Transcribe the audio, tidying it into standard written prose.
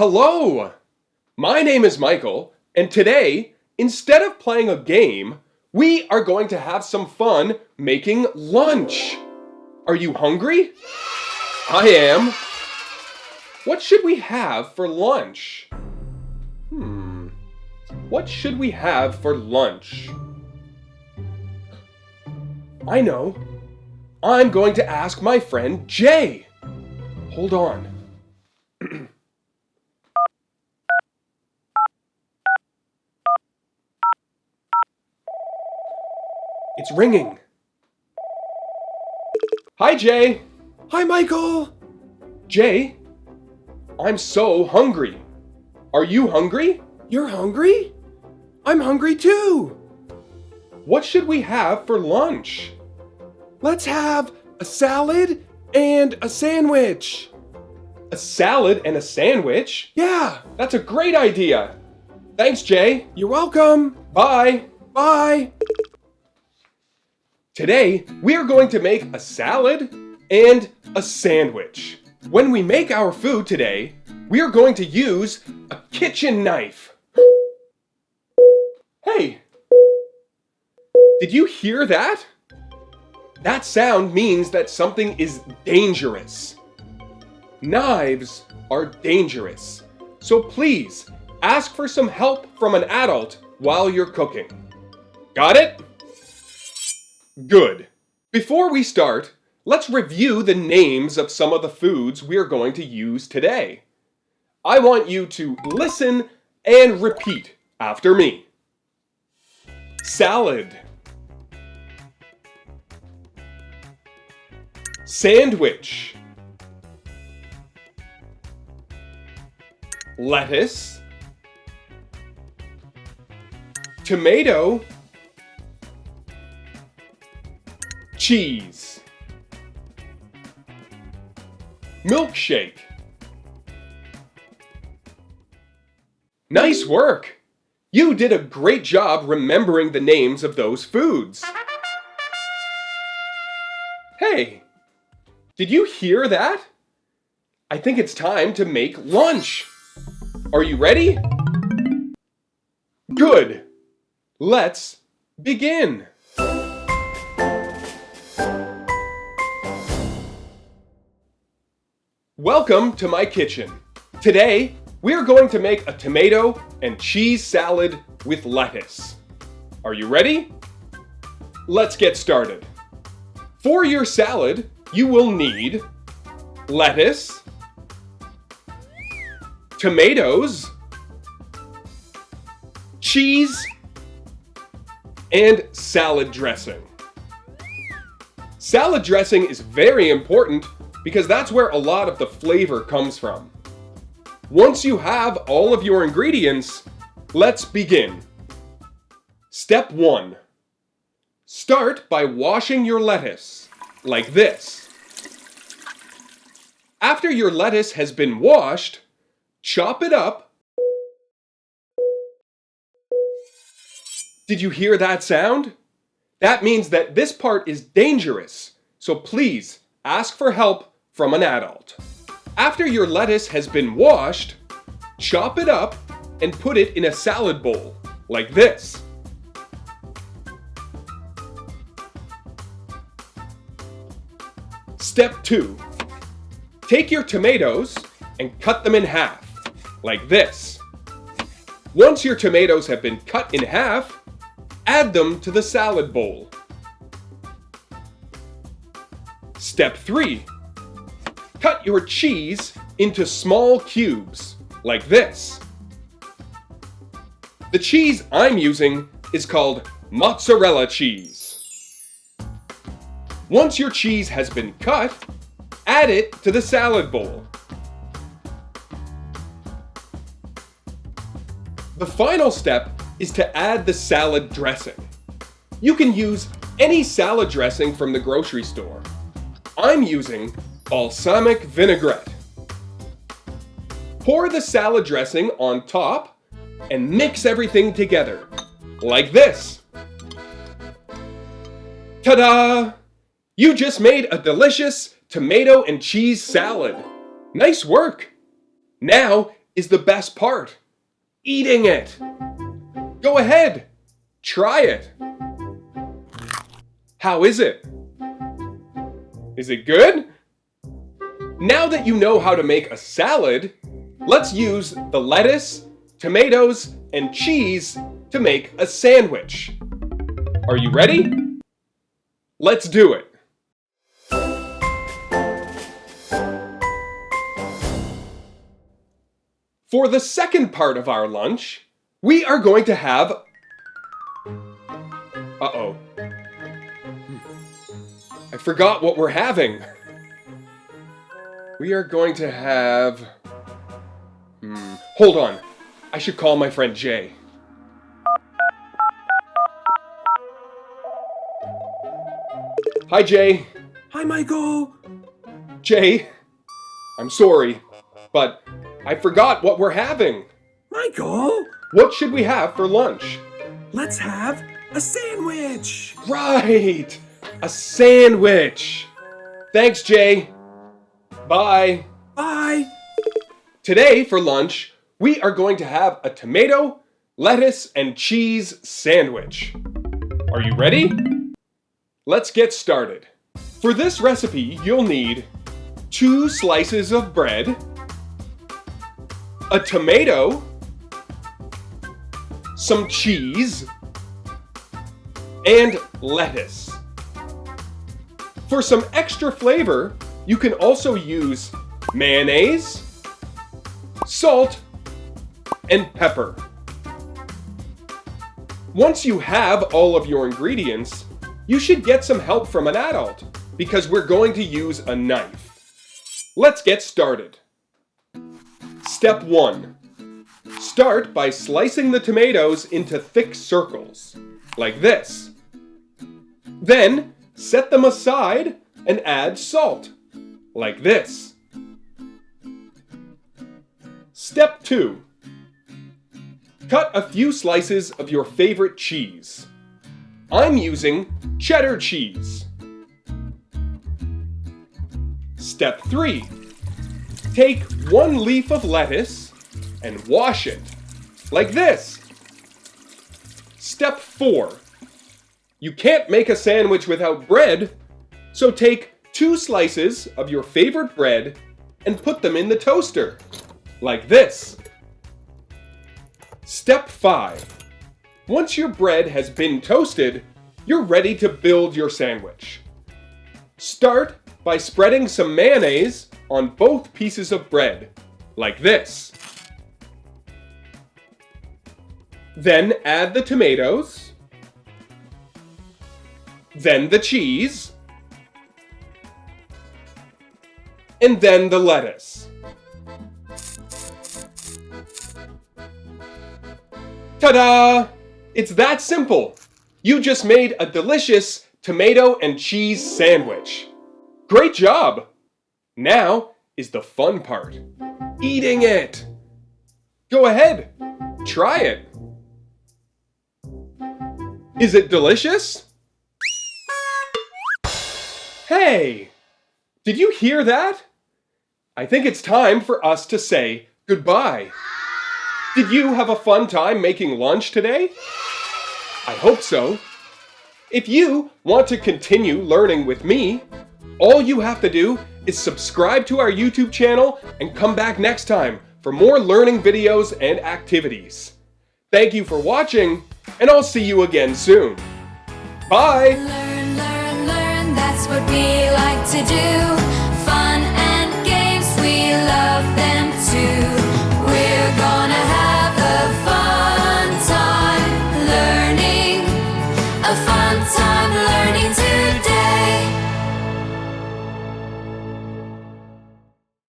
Hello! My name is Michael, and today, instead of playing a game, we are going to have some fun making lunch. Are you hungry? I am. What should we have for lunch? What should we have for lunch? I know. I'm going to ask my friend Jay. Hold on. It's ringing. Hi, Jay. Hi, Michael. Jay, I'm so hungry. Are you hungry? You're hungry? I'm hungry too. What should we have for lunch? Let's have a salad and a sandwich. A salad and a sandwich? Yeah, That's a great idea. Thanks, Jay. you're welcome. Bye. Bye. Today, we are going to make a salad and a sandwich. When we make our food today, we are going to use a kitchen knife. Hey, did you hear that? That sound means that something is dangerous. Knives are dangerous, so please ask for some help from an adult while you're cooking. Got it? Good. Before we start, let's review the names of some of the foods we are going to use today. I want you to listen and repeat after me. Salad. Sandwich. Lettuce. Tomato. Cheese. Milkshake. Nice work! You did a great job remembering the names of those foods. Hey, did you hear that? I think it's time to make lunch. Are you ready? Good. Let's begin. Welcome to my kitchen. Today, we are going to make a tomato and cheese salad with lettuce. Are you ready? Let's get started. For your salad, you will need lettuce, tomatoes, cheese, and salad dressing. Salad dressing is very important because that's where a lot of the flavor comes from. Once you have all of your ingredients, let's begin. Step 1. Start by washing your lettuce, like this. After your lettuce has been washed, chop it up. Did you hear that sound? That means that this part is dangerous, so please ask for help from an adult. After your lettuce has been washed, chop it up and put it in a salad bowl, like this. Step 2. Take your tomatoes and cut them in half, like this. Once your tomatoes have been cut in half, add them to the salad bowl. Step 3. Cut your cheese into small cubes, like this. The cheese I'm using is called mozzarella cheese. Once your cheese has been cut, add it to the salad bowl. The final step is to add the salad dressing. You can use any salad dressing from the grocery store. I'm using balsamic vinaigrette. Pour the salad dressing on top and mix everything together, like this. Ta-da! You just made a delicious tomato and cheese salad. Nice work! Now is the best part. Eating it. Go ahead. Try it. How is it? Is it good? Now that you know how to make a salad, let's use the lettuce, tomatoes, and cheese to make a sandwich. Are you ready? Let's do it. For the second part of our lunch, we are going to have... Uh-oh. I forgot what we're having. We are going to have... Hold on. I should call my friend Jay. Hi, Jay. Hi, Michael. Jay, I'm sorry, but I forgot what we're having. Michael, What should we have for lunch? let's have a sandwich. Right! A sandwich! Thanks, Jay. Bye. Bye. Today, for lunch, we are going to have a tomato, lettuce, and cheese sandwich. Are you ready? Let's get started. For this recipe, you'll need 2 slices of bread, a tomato, some cheese, and lettuce. For some extra flavor, you can also use mayonnaise, salt, and pepper. Once you have all of your ingredients, you should get some help from an adult because we're going to use a knife. Let's get started. Step 1. Start by slicing the tomatoes into thick circles, like this. Then, set them aside and add salt, like this. Step 2. Cut a few slices of your favorite cheese. I'm using cheddar cheese. Step 3. Take 1 leaf of lettuce and wash it, like this. Step 4. You can't make a sandwich without bread, so take 2 slices of your favorite bread and put them in the toaster, like this. Step 5. Once your bread has been toasted, you're ready to build your sandwich. Start by spreading some mayonnaise on both pieces of bread, like this. Then add the tomatoes, then the cheese, and then the lettuce. Ta-da! It's that simple. You just made a delicious tomato and cheese sandwich. Great job! Now is the fun part. Eating it! Go ahead, try it. Is it delicious? Hey! Did you hear that? I think it's time for us to say goodbye. Did you have a fun time making lunch today? I hope so. If you want to continue learning with me, all you have to do is subscribe to our YouTube channel and come back next time for more learning videos and activities. Thank you for watching, and I'll see you again soon. Bye! Learn, learn, learn, that's what we like to do.